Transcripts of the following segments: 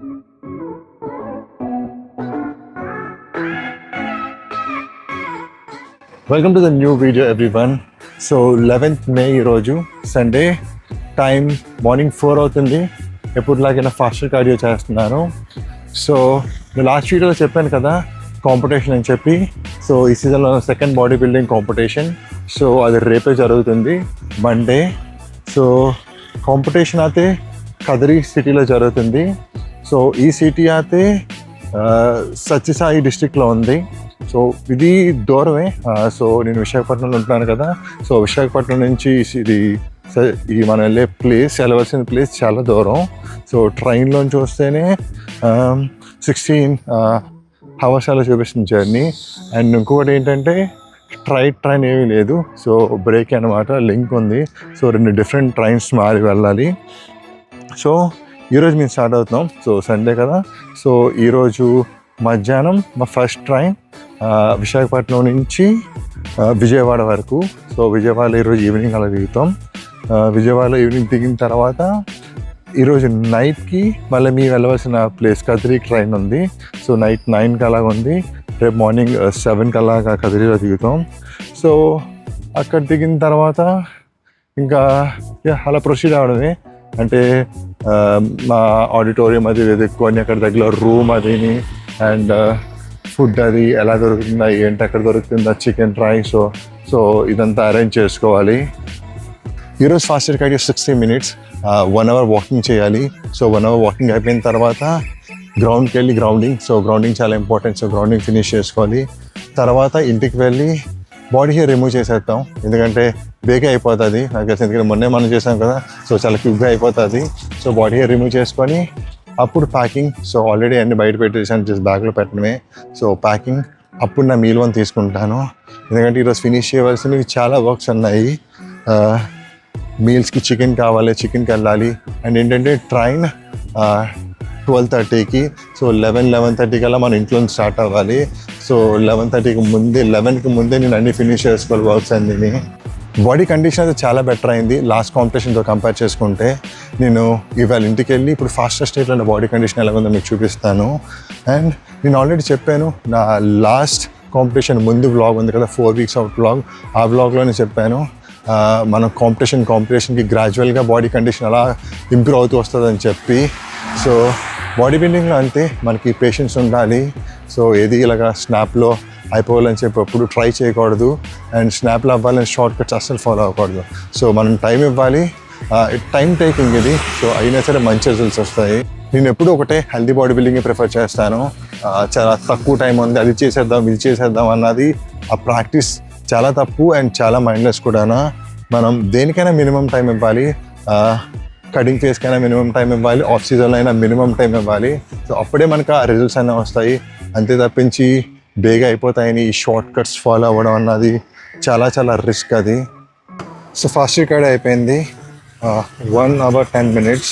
Welcome to the new video everyone. So 11th May ఈరోజు Sunday, time morning 4 అవుతుంది. ఎప్పుడులాగైనా faster cardio చేస్తున్నాను. So నేను last వీడియోలో చెప్పాను కదా కాంపిటీషన్ అని చెప్పి. సో ఈ సీజన్లో second body building competition. So అది రేపే జరుగుతుంది, మండే. సో కాంపిటీషన్ అయితే కదిరి సిటీలో జరుగుతుంది. సో ఈ సిటీ అయితే సత్యసాయి డిస్ట్రిక్ట్లో ఉంది. సో ఇది దూరమే. సో నేను విశాఖపట్నంలో ఉంటున్నాను కదా. సో విశాఖపట్నం నుంచి ఈ మనం వెళ్ళవలసిన ప్లేస్ చాలా దూరం. సో ట్రైన్లోంచి వస్తేనే 16 hours అలా చూపిస్తుంది జర్నీ. అండ్ ఇంకొకటి ఏంటంటే ట్రైన్ ఏమీ లేదు. సో బ్రేక్ అనమాట, లింక్ ఉంది. సో 2 డిఫరెంట్ ట్రైన్స్ మారి వెళ్ళాలి. సో ఈరోజు మేము స్టార్ట్ అవుతున్నాం. సో సండే కదా. సో ఈరోజు మధ్యాహ్నం మా ఫస్ట్ ట్రైన్ విశాఖపట్నం నుంచి విజయవాడ వరకు. సో విజయవాడలో ఈరోజు ఈవినింగ్ అలా దిగుతాం. విజయవాడలో ఈవినింగ్ దిగిన తర్వాత ఈరోజు నైట్కి మళ్ళీ మేము వెళ్ళవలసిన ప్లేస్ కదిరి ట్రైన్ ఉంది. సో నైట్ 9కి అలాగ ఉంది. రేపు మార్నింగ్ 7కి అలాగా కదిరిలో దిగుతాం. సో అక్కడ దిగిన తర్వాత ఇంకా అలా ప్రొసీడ్ అవడమే. అంటే మా ఆడిటోరియం అది వెతుక్కొని అక్కడ దగ్గర రూమ్ అదిని అండ్ ఫుడ్ అది ఎలా దొరుకుతుందా ఏంటి, అక్కడ దొరుకుతుందా చికెన్ ఫ్రై. సో ఇదంతా అరేంజ్ చేసుకోవాలి. ఈరోజు faster cardio 60 minutes, 1 hour walking చేయాలి. సో 1 hour వాకింగ్ అయిపోయిన తర్వాత గ్రౌండ్కి వెళ్ళి గ్రౌండింగ్. సో గ్రౌండింగ్ చాలా ఇంపార్టెంట్. సో గ్రౌండింగ్ ఫినిష్ చేసుకోవాలి. తర్వాత ఇంటికి వెళ్ళి బాడీ హెయిర్ రిమూవ్ చేసేద్దాం, ఎందుకంటే బేగా అయిపోతుంది నాకు తెలిసి. ఎందుకంటే మొన్నే మనం చేసాం కదా. సో చాలా క్విక్గా అయిపోతుంది. సో బాడీ హెయిర్ రిమూవ్ చేసుకొని అప్పుడు ప్యాకింగ్. సో ఆల్రెడీ అన్ని బయట పెట్టేసాను, జస్ట్ బ్యాగ్లో పెట్టడమే. సో ప్యాకింగ్ అప్పుడు నా మీల్ 1 తీసుకుంటాను, ఎందుకంటే ఈరోజు ఫినిష్ చేయవలసినవి చాలా వర్క్స్ ఉన్నాయి. మీల్స్కి చికెన్ కావాలి, చికెన్కి వెళ్ళాలి. అండ్ ఏంటంటే ట్రైన్ 12:30కి. సో 11:30 కల్లా మన ఇంట్లో స్టార్ట్ అవ్వాలి. సో 11కి ముందే నేను అన్ని ఫినిష్ చేసుకోవాలి వర్క్స్ అన్నీ. బాడీ కండిషన్ అయితే చాలా బెటర్ అయింది లాస్ట్ కాంపిటీషన్తో కంపేర్ చేసుకుంటే. నేను ఇవాళ ఇంటికి వెళ్ళి ఇప్పుడు ఫాస్టర్ స్టేట్లో నా బాడీ కండిషన్ ఎలా ఉందో మీకు చూపిస్తాను. అండ్ నేను ఆల్రెడీ చెప్పాను, నా లాస్ట్ కాంపిటీషన్ ముందు వ్లాగ్ ఉంది కదా, 4 weeks అవుట్ వ్లాగ్. ఆ వ్లాగ్లోనే చెప్పాను మనం కాంపిటీషన్కి గ్రాడ్యువల్గా బాడీ కండిషన్ అలా ఇంప్రూవ్ అవుతూ వస్తుందని చెప్పి. సో బాడీ బిల్డింగ్లో అంతే, మనకి పేషెన్స్ ఉండాలి. సో ఏది ఇలాగా స్నాప్లో అయిపోవాలని చెప్పి ఎప్పుడు ట్రై చేయకూడదు. అండ్ స్నాప్లో అవ్వాలని షార్ట్ కట్స్ అస్సలు ఫాలో అవ్వకూడదు. సో మనం టైం ఇవ్వాలి. టైం టేకింగ్ ఇది. సో అయినా సరే మంచి రిజల్ట్స్ వస్తాయి. నేను ఎప్పుడూ ఒకటే హెల్దీ బాడీ బిల్డింగ్ ప్రిఫర్ చేస్తాను. చాలా తక్కువ టైం ఉంది, అది చేసేద్దాం ఇది చేసేద్దాం అన్నది ఆ ప్రాక్టీస్ చాలా తప్పు అండ్ చాలా మైండ్లెస్ కూడా. మనం దేనికైనా మినిమం టైం ఇవ్వాలి. కటింగ్ ఫేస్కైనా మినిమం టైం ఇవ్వాలి, ఆఫ్ సీజన్లో అయినా మినిమం టైం ఇవ్వాలి. సో అప్పుడే మనకు ఆ రిజల్ట్స్ అయినా వస్తాయి. అంతే తప్పించి బేగా అయిపోతాయని ఈ షార్ట్ కట్స్ ఫాలో అవ్వడం అన్నది చాలా చాలా రిస్క్ అది. సో ఫాస్ట్ కార్డ్ అయిపోయింది, 1 hour 10 minutes.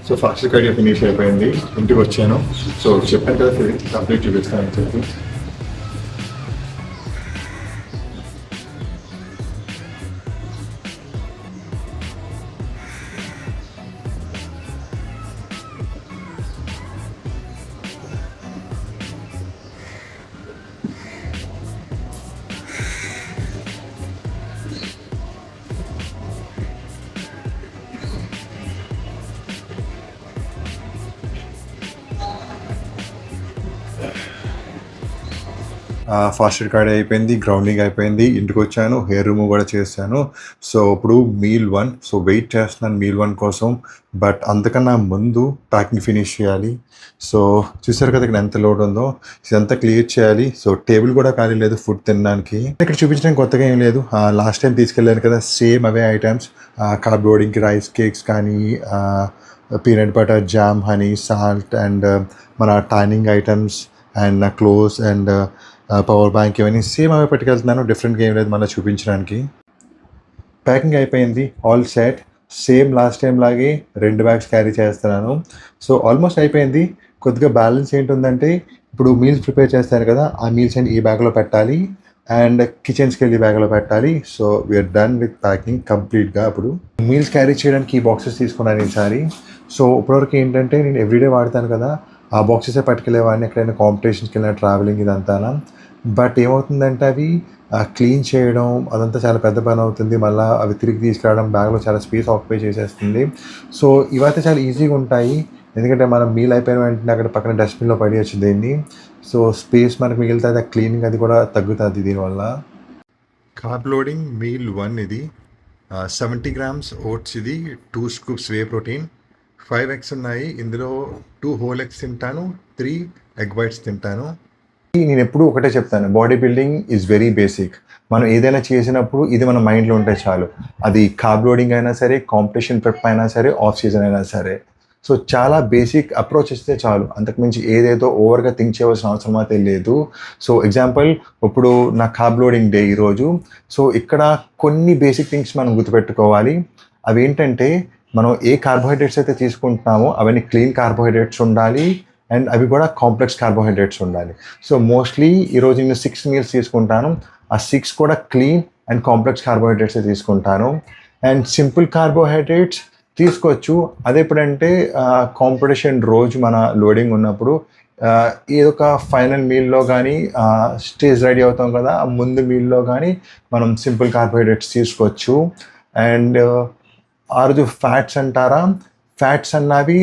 So fast card finish అయిపోయింది, ఇంటికి వచ్చాను. సో చెప్పాను కదా కంప్లీట్ చూపిస్తానని చెప్పి. ఫాస్ట్ కార్డ్ అయిపోయింది, గ్రౌండింగ్ అయిపోయింది, ఇంటికి వచ్చాను, హెయిర్ రిమూవ్ కూడా చేశాను. సో ఇప్పుడు మీల్ 1. సో వెయిట్ చేస్తున్నాను మీల్ 1 కోసం. బట్ అంతకన్నా ముందు ప్యాకింగ్ ఫినిష్ చేయాలి. సో చూసారు కదా ఇక్కడ ఎంత లోడ్ ఉందో, ఇదంతా క్లియర్ చేయాలి. సో టేబుల్ కూడా ఖాళీ లేదు ఫుడ్ తినడానికి. ఇక్కడ చూపించడానికి కొత్తగా ఏం లేదు, లాస్ట్ టైం తీసుకెళ్ళాను కదా సేమ్ అవే ఐటమ్స్. కార్బోర్డింగ్కి రైస్ కేక్స్ కానీ, peanut butter, jam, honey, salt and మన టైనింగ్ ఐటమ్స్ అండ్ నా క్లోత్స్ అండ్ పవర్ బ్యాంక్ ఇవన్నీ సేమ్ అవే పట్టుకెళ్తున్నాను. డిఫరెంట్గా ఏం లేదు మళ్ళీ చూపించడానికి. ప్యాకింగ్ అయిపోయింది, all set. Same last time లాగే 2 bags క్యారీ చేస్తున్నాను. సో ఆల్మోస్ట్ అయిపోయింది. కొద్దిగా బ్యాలెన్స్ ఏంటుందంటే ఇప్పుడు మీల్స్ ప్రిపేర్ చేస్తారు కదా, ఆ మీల్స్ అని ఈ బ్యాగ్లో పెట్టాలి. అండ్ కిచెన్స్కి వెళ్ళి బ్యాగ్లో పెట్టాలి. So we are done with packing కంప్లీట్గా. అప్పుడు మీల్స్ క్యారీ చేయడానికి ఈ బాక్సెస్ తీసుకున్నాను ఈసారి. సో ఇప్పటివరకు ఏంటంటే నేను ఎవ్రీడే వాడతాను కదా, ఆ బాక్సెసే పట్టుకెళ్ళేవాడిని ఎక్కడైనా కాంపిటీషన్స్కి వెళ్ళిన ట్రావెలింగ్ ఇదంతా. బట్ ఏమవుతుందంటే అవి క్లీన్ చేయడం అదంతా చాలా పెద్ద పని అవుతుంది. మళ్ళీ అవి తిరిగి తీసుకురావడం బ్యాగ్లో చాలా స్పేస్ ఆక్యుపై చేసేస్తుంది. సో ఇవైతే చాలా ఈజీగా ఉంటాయి, ఎందుకంటే మనం మీల్ అయిపోయిన వెంటనే అక్కడ పక్కన డస్ట్బిన్లో పడేయచ్చు దీన్ని. సో స్పేస్ మనకు మిగులుతుంది, ఆ క్లీనింగ్ అది కూడా తగ్గుతుంది దీనివల్ల. కార్బ్ లోడింగ్ మీల్ 1 ఇది 70 grams ఓట్స్, ఇది 2 scoops వే ప్రోటీన్, 5 eggs ఉన్నాయి. ఇందులో 2 whole eggs తింటాను, 3 egg whites తింటాను. నేను ఎప్పుడు ఒకటే చెప్తాను, body building is very basic. మనం ఏదైనా చేసినప్పుడు ఇది మన మైండ్లో ఉంటే చాలు. అది కార్బ్ లోడింగ్ అయినా సరే, కాంపిటీషన్ ప్రెప్ అయినా సరే, ఆఫ్ సీజన్ అయినా సరే. సో చాలా బేసిక్ అప్రోచ్ ఇస్తే చాలు, అంతకుమించి ఏదేదో ఓవర్గా థింక్ చేయవలసిన అవసరం అయితే లేదు. సో ఎగ్జాంపుల్, ఇప్పుడు నా కార్బ్ లోడింగ్ డే ఈరోజు. సో ఇక్కడ కొన్ని బేసిక్ థింగ్స్ మనం గుర్తుపెట్టుకోవాలి. అవి ఏంటంటే, మనం ఏ కార్బోహైడ్రేట్స్ అయితే తీసుకుంటున్నామో అవన్నీ క్లీన్ కార్బోహైడ్రేట్స్ ఉండాలి, అండ్ అవి కూడా కాంప్లెక్స్ కార్బోహైడ్రేట్స్ ఉండాలి. సో మోస్ట్లీ ఈరోజు నేను 6 meals తీసుకుంటాను, ఆ 6 కూడా క్లీన్ అండ్ కాంప్లెక్స్ కార్బోహైడ్రేట్స్ తీసుకుంటాను. అండ్ సింపుల్ కార్బోహైడ్రేట్స్ తీసుకోవచ్చు, అది ఎప్పుడంటే కాంపిటీషన్ రోజు మన లోడింగ్ ఉన్నప్పుడు ఏదో ఒక ఫైనల్ మీల్లో కానీ స్టేజ్ రెడీ అవుతాం కదా, ఆ ముందు మీల్లో కానీ మనం సింపుల్ కార్బోహైడ్రేట్స్ తీసుకోవచ్చు. అండ్ ఆ రోజు ఫ్యాట్స్ అంటారా, ఫ్యాట్స్ అన్నవి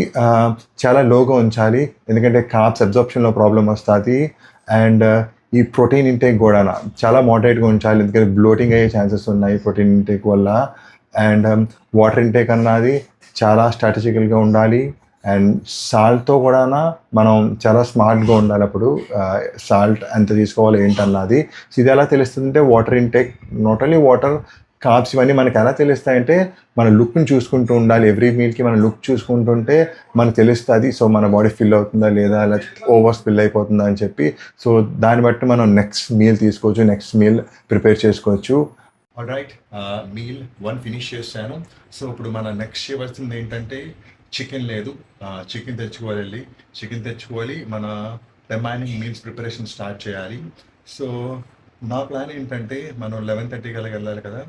చాలా లోగా ఉంచాలి, ఎందుకంటే కార్బ్స్ అబ్జార్ప్షన్లో ప్రాబ్లం వస్తుంది. అండ్ ఈ ప్రోటీన్ ఇంటేక్ కూడా చాలా మోడరేట్గా ఉంచాలి, ఎందుకంటే బ్లోటింగ్ అయ్యే ఛాన్సెస్ ఉన్నాయి ప్రోటీన్ ఇంటేక్ వల్ల. అండ్ వాటర్ ఇంటేక్ అన్నది చాలా స్ట్రాటజికల్గా ఉండాలి. అండ్ సాల్ట్తో కూడా మనం చాలా స్మార్ట్గా ఉండాలి. అప్పుడు సాల్ట్ ఎంత తీసుకోవాలి ఏంటన్నది. సో ఇది ఎలా తెలుస్తుందంటే, water intake, not only water, carbs ఇవన్నీ మనకి ఎలా తెలుస్తాయంటే, మన లుక్ని చూసుకుంటూ ఉండాలి. ఎవ్రీ మీల్కి మన లుక్ చూసుకుంటుంటే మనకు తెలుస్తుంది, సో మన బాడీ ఫిల్ అవుతుందా లేదా, అలా ఓవర్ స్పిల్ అయిపోతుందా అని చెప్పి. సో దాన్ని బట్టి మనం నెక్స్ట్ మీల్ తీసుకోవచ్చు, నెక్స్ట్ మీల్ ప్రిపేర్ చేసుకోవచ్చు. ఆల్రైట్, మీల్ 1 ఫినిష్ చేశాను. సో ఇప్పుడు మన నెక్స్ట్ చేయవలసింది ఏంటంటే, చికెన్ లేదు, చికెన్ తెచ్చుకోవాలి, మన రిమైనింగ్ మీల్స్ ప్రిపరేషన్ స్టార్ట్ చేయాలి. సో నా ప్లాన్ ఏంటంటే, మనం 11:30 కల్లా వెళ్ళాలి కదా,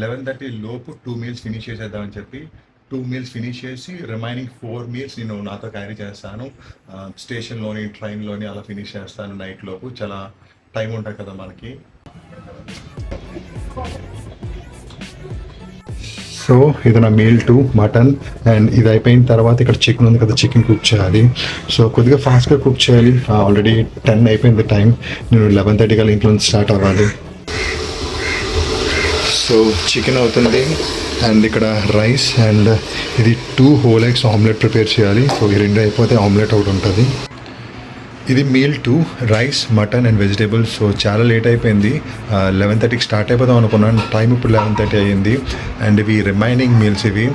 11:30 లోపు 2 meals ఫినిష్ చేసేద్దామని చెప్పి 2 meals ఫినిష్ చేసి రిమైనింగ్ 4 meals నేను నాతో క్యారీ చేస్తాను. స్టేషన్లోని, ట్రైన్లోని అలా ఫినిష్ చేస్తాను నైట్ లోపు. చాలా టైం ఉంటుంది కదా మనకి. సో ఇది నా మీల్ 2 మటన్. అండ్ ఇది అయిపోయిన తర్వాత ఇక్కడ చికెన్ ఉంది కదా, చికెన్ కుక్ చేయాలి. సో కొద్దిగా ఫాస్ట్గా కుక్ చేయాలి, ఆల్రెడీ 10 అయిపోయింది టైం, నేను 11:30 కల్లా ఇంట్లో నుంచి స్టార్ట్ అవ్వాలి. సో చికెన్ అవుతుంది, అండ్ ఇక్కడ రైస్, అండ్ ఇది 2 whole eggs ఆమ్లెట్ ప్రిపేర్ చేయాలి. సో ఈ 2 అయిపోతే ఆమ్లెట్ ఒకటి ఉంటుంది. ఇది meal 2, rice, mutton and vegetables. So చాలా లేట్ అయిపోయింది, 11:30కి స్టార్ట్ అయిపోదాం అనుకున్నాను, టైం ఇప్పుడు 11:30 అయ్యింది. అండ్ ఇవి రిమైనింగ్ మీల్స్. ఇవి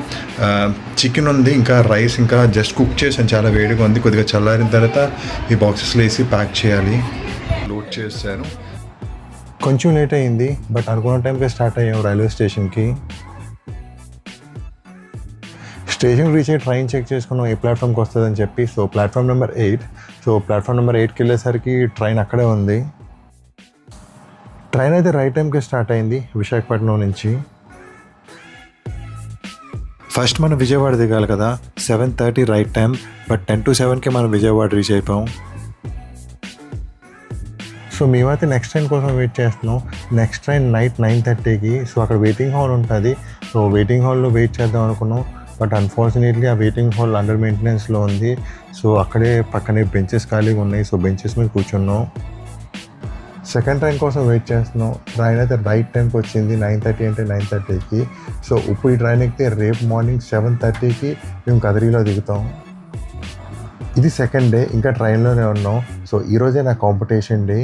చికెన్ ఉంది, ఇంకా రైస్ ఇంకా జస్ట్ కుక్ చేసాను, చాలా వేడిగా ఉంది. కొద్దిగా చల్లారిన తర్వాత ఈ బాక్సెస్లో వేసి ప్యాక్ చేయాలి. లోడ్ చేశాను. కొంచెం లేట్ అయింది, బట్ అనుకున్న టైంకే స్టార్ట్ అయ్యాం రైల్వే స్టేషన్కి. స్టేషన్ రీచ్ అయ్యి ట్రైన్ చెక్ చేసుకున్నాం ఏ ప్లాట్ఫామ్కి వస్తుందని చెప్పి. So platform number 8. So platform number 8కి వెళ్ళేసరికి ట్రైన్ అక్కడే ఉంది. ట్రైన్ అయితే రైట్ టైంకి స్టార్ట్ అయింది విశాఖపట్నం నుంచి. ఫస్ట్ మనం విజయవాడ దిగాలి కదా, 7:30 రైట్ టైం, బట్ 10 to 7కి మనం విజయవాడ రీచ్ అయిపోయాం. సో మేమైతే నెక్స్ట్ ట్రైన్ కోసం వెయిట్ చేస్తున్నాం. నెక్స్ట్ ట్రైన్ నైట్ 9:30కి. సో అక్కడ వెయిటింగ్ హాల్ ఉంటుంది, సో వెయిటింగ్ హాల్లో వెయిట్ చేద్దాం అనుకున్నాం. బట్ అన్ఫార్చునేట్లీ ఆ వెయిటింగ్ హాల్ అండర్ మెయింటెనెన్స్లో ఉంది. సో అక్కడే పక్కనే బెంచెస్ ఖాళీగా ఉన్నాయి, సో బెంచెస్ మీద కూర్చున్నాం. సెకండ్ ట్రైన్ కోసం వెయిట్ చేస్తున్నాం. ట్రైన్ అయితే రైట్ టైంకి వచ్చింది, 9:30 అంటే 9:30కి. సో ఇప్పుడు ఈ ట్రైన్ ఎక్కితే రేపు మార్నింగ్ 7:30కి మేము కదిరిలో దిగుతాం. ఇది సెకండ్ డే, ఇంకా ట్రైన్లోనే ఉన్నాం. సో ఈరోజే నా competition day.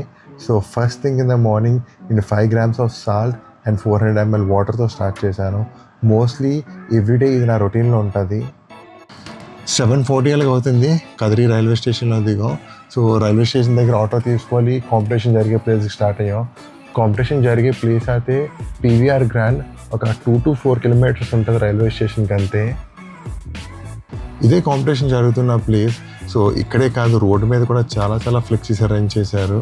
So first thing in the morning నేను 5 grams of salt and 400 ml వాటర్తో స్టార్ట్ చేశాను. మోస్ట్లీ ఎవ్రీడే ఇది నా రొటీన్లో ఉంటుంది. 7:40 అలాగ అవుతుంది, కదిరి రైల్వే స్టేషన్లో దిగాం. సో రైల్వే స్టేషన్ దగ్గర ఆటో తీసుకోవాలి, కాంపిటీషన్ జరిగే ప్లేస్కి స్టార్ట్ అయ్యాం. కాంపిటీషన్ జరిగే ప్లేస్ అయితే పీవీఆర్ గ్రాండ్, ఒక 2 to 4 kilometers ఉంటుంది రైల్వే స్టేషన్కి అంతే. ఇదే కాంపిటీషన్ జరుగుతున్న ప్లేస్. సో ఇక్కడే కాదు, రోడ్డు మీద కూడా చాలా ఫ్లెక్సీస్ అరేంజ్ చేశారు.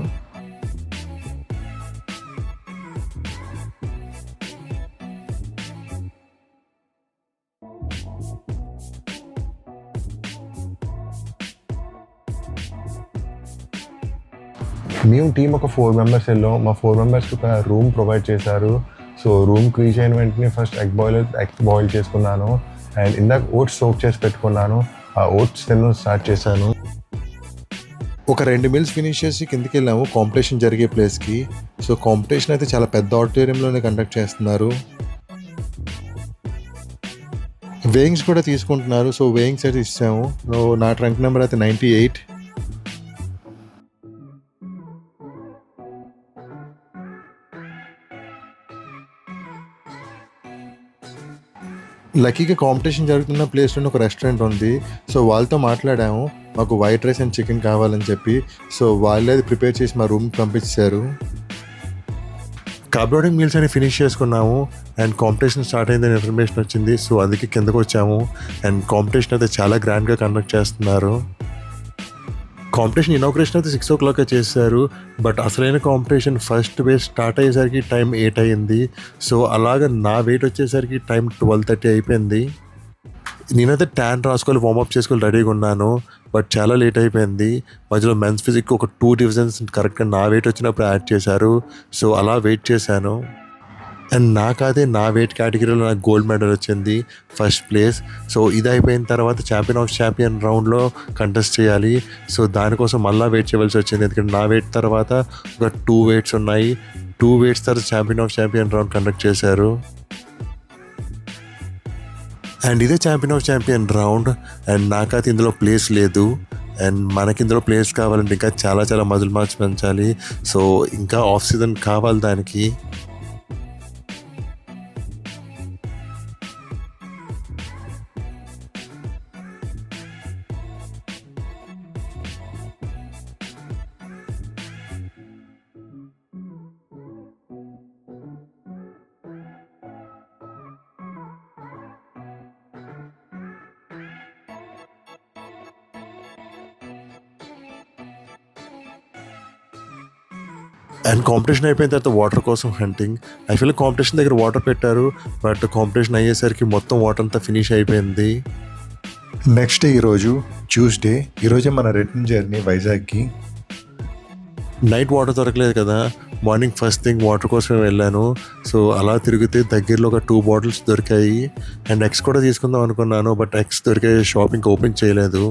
మేము టీం ఒక 4 మెంబర్స్ వెళ్ళాం. మా 4 మెంబర్స్కి ఒక రూమ్ ప్రొవైడ్ చేశారు. సో రూమ్కి రీచ్ అయిన వెంటనే ఫస్ట్ ఎగ్ బాయిల్ చేసుకున్నాను. అండ్ ఇందాక ఓట్స్ సోక్ చేసి పెట్టుకున్నాను. ఆ ఓట్స్ తినడం స్టార్ట్ చేశాను. ఒక 2 మీల్స్ ఫినిష్ చేసి కిందకి వెళ్ళాము కాంపిటీషన్ జరిగే ప్లేస్కి. సో కాంపిటీషన్ అయితే చాలా పెద్ద ఆడిటోరియంలోనే కండక్ట్ చేస్తున్నారు. వేయింగ్స్ కూడా తీసుకుంటున్నారు. సో వేయింగ్స్ అయితే ఇచ్చాము. నా ట్రంక్ నెంబర్ అయితే 98. లక్కీగా కాంపిటీషన్ జరుగుతున్న ప్లేస్లోనే ఒక రెస్టారెంట్ ఉంది. సో వాళ్ళతో మాట్లాడాము, మాకు వైట్ రైస్ అండ్ చికెన్ కావాలని చెప్పి. సో వాళ్ళే అది ప్రిపేర్ చేసి మా రూమ్కి పంపించారు. కార్బోహైడ్రేట్ మీల్స్ అని ఫినిష్ చేసుకున్నాము. అండ్ కాంపిటీషన్ స్టార్ట్ అయిందని ఇన్ఫర్మేషన్ వచ్చింది. సో అందుకే కిందకు వచ్చాము. అండ్ కాంపిటీషన్ అయితే చాలా గ్రాండ్గా కండక్ట్ చేస్తున్నారు. కాంపిటీషన్ ఇనాగ్రేషన్ అయితే 6 o'clock చేశారు. బట్ అసలైన కాంపిటీషన్ ఫస్ట్ వేట్ స్టార్ట్ అయ్యేసరికి టైం 8 అయింది. సో అలాగ నా వెయిట్ వచ్చేసరికి టైం 12:30 అయిపోయింది. నేనైతే ట్యాన్ రాసుకొని వార్మప్ చేసుకొని రెడీగా ఉన్నాను. బట్ చాలా లేట్ అయిపోయింది. మధ్యలో మెన్స్ ఫిజిక్ ఒక 2 డివిజన్స్ కరెక్ట్గా నా వెయిట్ వచ్చినప్పుడు యాడ్ చేశారు. సో అలా వెయిట్ చేశాను. అండ్ నాకైతే నా వెయిట్ కేటగిరీలో నాకు గోల్డ్ మెడల్ వచ్చింది, ఫస్ట్ ప్లేస్. సో ఇది అయిపోయిన తర్వాత ఛాంపియన్ ఆఫ్ ఛాంపియన్ రౌండ్లో కంటెస్ట్ చేయాలి. సో దానికోసం మళ్ళీ వెయిట్ చేయవలసి వచ్చింది. ఎందుకంటే నా వెయిట్ తర్వాత ఒక 2 weights ఉన్నాయి. 2 weights తర్వాత champion of champion round conduct చేశారు. అండ్ ఇదే champion of champion round. And నాకైతే ఇందులో ప్లేస్ లేదు. అండ్ మనకి ఇందులో ప్లేస్ కావాలంటే ఇంకా చాలా చాలా మజిల్ మార్క్స్ పెంచాలి. సో ఇంకా ఆఫ్ సీజన్ కావాలి దానికి. అండ్ కాంపిటీషన్ అయిపోయిన తర్వాత వాటర్ కోసం హంటింగ్. యాక్చువల్లీ కాంపిటీషన్ దగ్గర వాటర్ పెట్టారు. బట్ కాంపిటీషన్ అయ్యేసరికి మొత్తం వాటర్ అంతా ఫినిష్ అయిపోయింది. నెక్స్ట్ డే ఈరోజు ట్యూస్డే. ఈరోజే మన రిటర్న్ జర్నీ వైజాగ్కి. నైట్ వాటర్ దొరకలేదు కదా, మార్నింగ్ ఫస్ట్ థింగ్ వాటర్ కోసం వెళ్ళాను. సో అలా తిరిగితే దగ్గరలో ఒక 2 bottles దొరికాయి. అండ్ ఎగ్స్ కూడా తీసుకుందాం అనుకున్నాను. బట్ ఎగ్స్ దొరికే షాప్ ఇంకా ఓపెన్ చేయలేదు.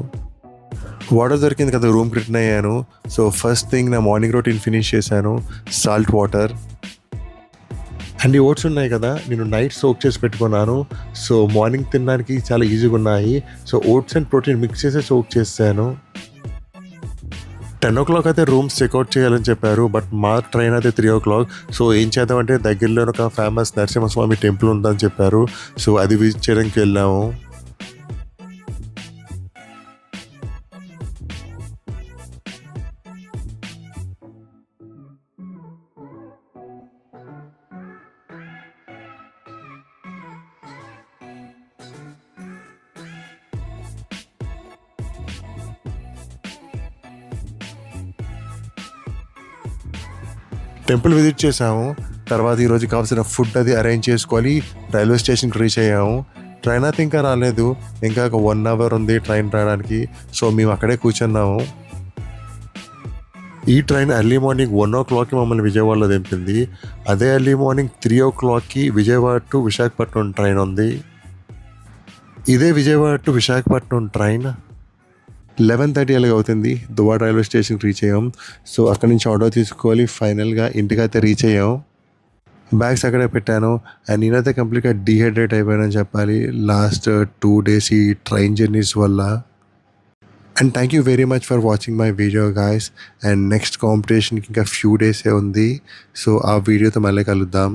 వాటర్ దొరికింది కదా, రూమ్కి రిటర్న్ అయ్యాను. సో ఫస్ట్ థింగ్ నా మార్నింగ్ రొటీన్ ఫినిష్ చేశాను, సాల్ట్ వాటర్. అండ్ ఈ ఓట్స్ ఉన్నాయి కదా, నేను నైట్ సోక్ చేసి పెట్టుకున్నాను. సో మార్నింగ్ తినడానికి చాలా ఈజీగా ఉన్నాయి. So oats and protein mix చేసి సోక్ చేశాను. 10 o'clock అయితే రూమ్స్ చెక్అవుట్ చేయాలని చెప్పారు. బట్ మా ట్రైన్ అయితే 3 o'clock. సో ఏం చేద్దామంటే దగ్గరలో ఒక ఫేమస్ నరసింహస్వామి టెంపుల్ ఉందని చెప్పారు. సో అది విజిట్ చేయడానికి వెళ్ళాము. టెంపుల్ విజిట్ చేసాము. తర్వాత ఈరోజు కావాల్సిన ఫుడ్ అది అరేంజ్ చేసుకోవాలి. రైల్వే స్టేషన్కి రీచ్ అయ్యాము. ట్రైన్ అయితే ఇంకా రాలేదు. ఇంకా ఒక 1 hour ఉంది ట్రైన్ రావడానికి. సో మేము అక్కడే కూర్చున్నాము. ఈ ట్రైన్ ఎర్లీ మార్నింగ్ 1 o'clockకి మమ్మల్ని విజయవాడలో దింపింది. అదే ఎర్లీ మార్నింగ్ 3 o'clockకి విజయవాడ టు విశాఖపట్నం ట్రైన్ ఉంది. ఇదే విజయవాడ టు విశాఖపట్నం ట్రైన్ 11:30 అలాగ అవుతుంది. దువ్వాడ రైల్వే స్టేషన్కి రీచ్ అయ్యాం. సో అక్కడి నుంచి ఆటో తీసుకోవాలి. ఫైనల్గా ఇంటికైతే రీచ్ అయ్యాం. బ్యాగ్స్ అక్కడే పెట్టాను. అండ్ నేనైతే కంప్లీట్గా డీహైడ్రేట్ అయిపోయానని చెప్పాలి లాస్ట్ 2 days ఈ ట్రైన్ జర్నీస్ వల్ల. And thank you very much for watching my video guys. And next కాంపిటీషన్కి ఇంకా ఫ్యూ డేసే ఉంది. సో ఆ వీడియోతో మళ్ళీ కలుద్దాం.